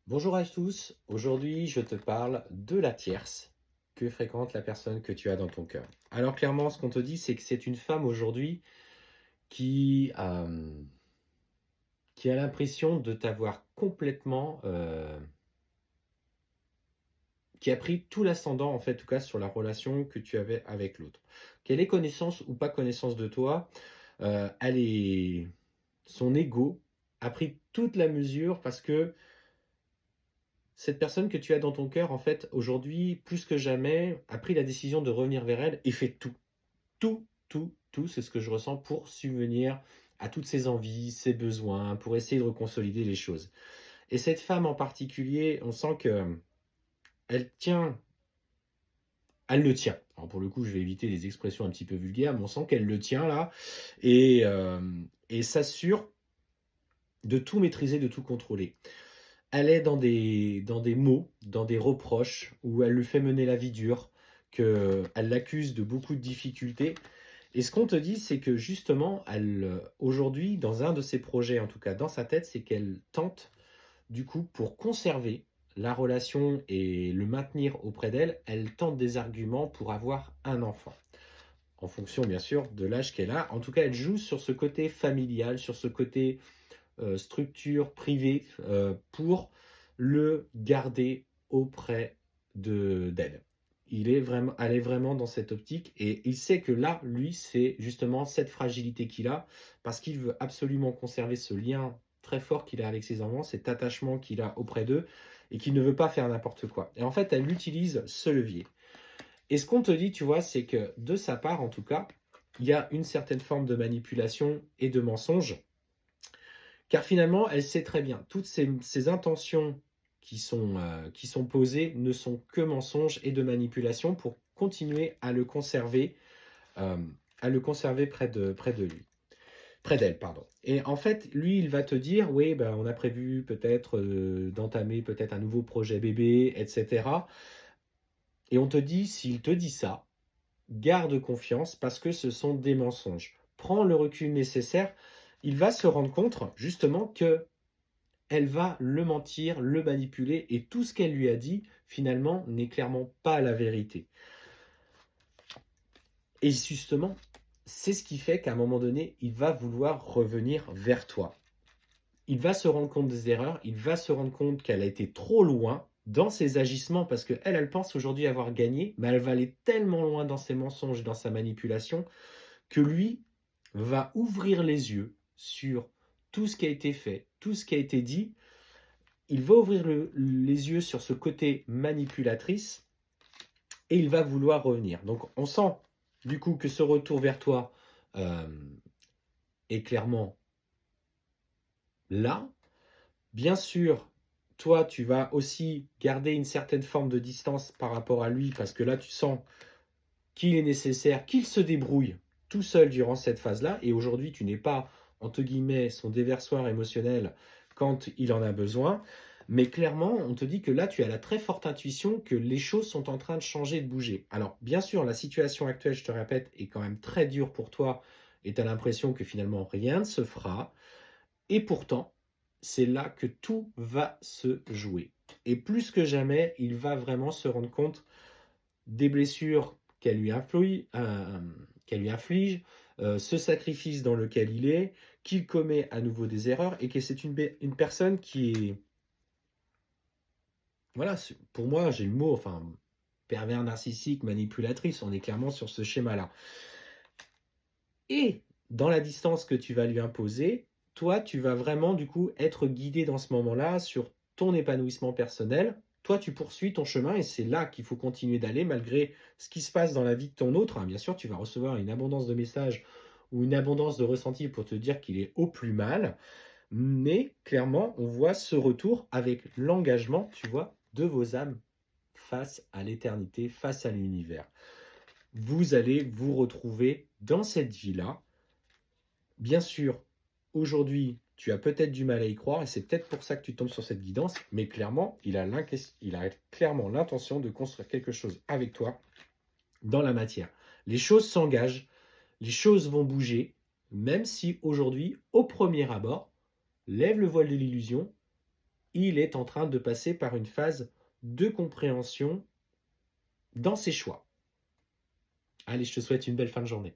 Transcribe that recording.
Bonjour à tous, aujourd'hui je te parle de la tierce que fréquente la personne que tu as dans ton cœur. Alors clairement ce qu'on te dit c'est que c'est une femme aujourd'hui qui, qui a l'impression de t'avoir complètement, qui a pris tout l'ascendant en fait en tout cas sur la relation que tu avais avec l'autre. Qu'elle ait connaissance ou pas connaissance de toi, elle est son ego a pris toute la mesure parce que cette personne que tu as dans ton cœur, en fait, aujourd'hui, plus que jamais, a pris la décision de revenir vers elle et fait tout. Tout, tout, tout, c'est ce que je ressens pour subvenir à toutes ses envies, ses besoins, pour essayer de reconsolider les choses. Et cette femme en particulier, on sent que elle tient, elle le tient. Alors pour le coup, je vais éviter les expressions un petit peu vulgaires, mais on sent qu'elle le tient là et s'assure de tout maîtriser, de tout contrôler. Elle est dans des mots, dans des reproches, où elle lui fait mener la vie dure, qu'elle l'accuse de beaucoup de difficultés. Et ce qu'on te dit, c'est que justement, elle, aujourd'hui, dans un de ses projets, en tout cas dans sa tête, c'est qu'elle tente, du coup, pour conserver la relation et le maintenir auprès d'elle, elle tente des arguments pour avoir un enfant. En fonction, bien sûr, de l'âge qu'elle a. En tout cas, elle joue sur ce côté familial, sur ce côté structure privée pour le garder auprès d'elle. Elle est vraiment dans cette optique et il sait que là, lui, c'est justement cette fragilité qu'il a parce qu'il veut absolument conserver ce lien très fort qu'il a avec ses enfants, cet attachement qu'il a auprès d'eux et qu'il ne veut pas faire n'importe quoi. Et en fait, elle utilise ce levier. Et ce qu'on te dit, tu vois, c'est que de sa part, en tout cas, il y a une certaine forme de manipulation et de mensonge car finalement, elle sait très bien, toutes ces intentions qui sont posées ne sont que mensonges et de manipulation pour continuer euh, à le conserver près de lui, près d'elle, pardon. Et en fait, lui, il va te dire, oui, ben, on a prévu peut-être d'entamer peut-être un nouveau projet bébé, etc. Et on te dit, s'il te dit ça, garde confiance parce que ce sont des mensonges. Prends le recul nécessaire. Il va se rendre compte justement que elle va le mentir, le manipuler et tout ce qu'elle lui a dit, finalement, n'est clairement pas la vérité. Et justement, c'est ce qui fait qu'à un moment donné, il va vouloir revenir vers toi. Il va se rendre compte des erreurs, il va se rendre compte qu'elle a été trop loin dans ses agissements parce qu'elle, elle pense aujourd'hui avoir gagné, mais elle va aller tellement loin dans ses mensonges, dans sa manipulation, que lui va ouvrir les yeux sur tout ce qui a été fait, tout ce qui a été dit. Il va ouvrir les yeux sur ce côté manipulatrice et il va vouloir revenir. Donc on sent du coup que ce retour vers toi euh, est clairement là. Bien sûr, toi tu vas aussi garder une certaine forme de distance par rapport à lui parce que là tu sens qu'il est nécessaire qu'il se débrouille tout seul durant cette phase-là et aujourd'hui tu n'es pas entre guillemets son déversoir émotionnel quand il en a besoin. Mais clairement, on te dit que là, tu as la très forte intuition que les choses sont en train de changer et de bouger. Alors, bien sûr, la situation actuelle, je te répète, est quand même très dure pour toi et tu as l'impression que finalement rien ne se fera. Et pourtant, c'est là que tout va se jouer. Et plus que jamais, il va vraiment se rendre compte des blessures qu'elle lui inflige, ce sacrifice dans lequel il est, qu'il commet à nouveau des erreurs et que c'est une personne qui est voilà, pour moi, j'ai le mot, enfin, pervers narcissique, manipulatrice, on est clairement sur ce schéma-là. Et dans la distance que tu vas lui imposer, toi, tu vas vraiment, du coup, être guidé dans ce moment-là sur ton épanouissement personnel. Toi, tu poursuis ton chemin et c'est là qu'il faut continuer d'aller malgré ce qui se passe dans la vie de ton autre. Hein. Bien sûr, tu vas recevoir une abondance de messages ou une abondance de ressentis pour te dire qu'il est au plus mal. Mais clairement, on voit ce retour avec l'engagement, tu vois, de vos âmes face à l'éternité, face à l'univers. Vous allez vous retrouver dans cette vie-là. Bien sûr, aujourd'hui, tu as peut-être du mal à y croire et c'est peut-être pour ça que tu tombes sur cette guidance, mais clairement, il a clairement l'intention de construire quelque chose avec toi dans la matière. Les choses s'engagent, les choses vont bouger, même si aujourd'hui, au premier abord, lève le voile de l'illusion, il est en train de passer par une phase de compréhension dans ses choix. Allez, je te souhaite une belle fin de journée.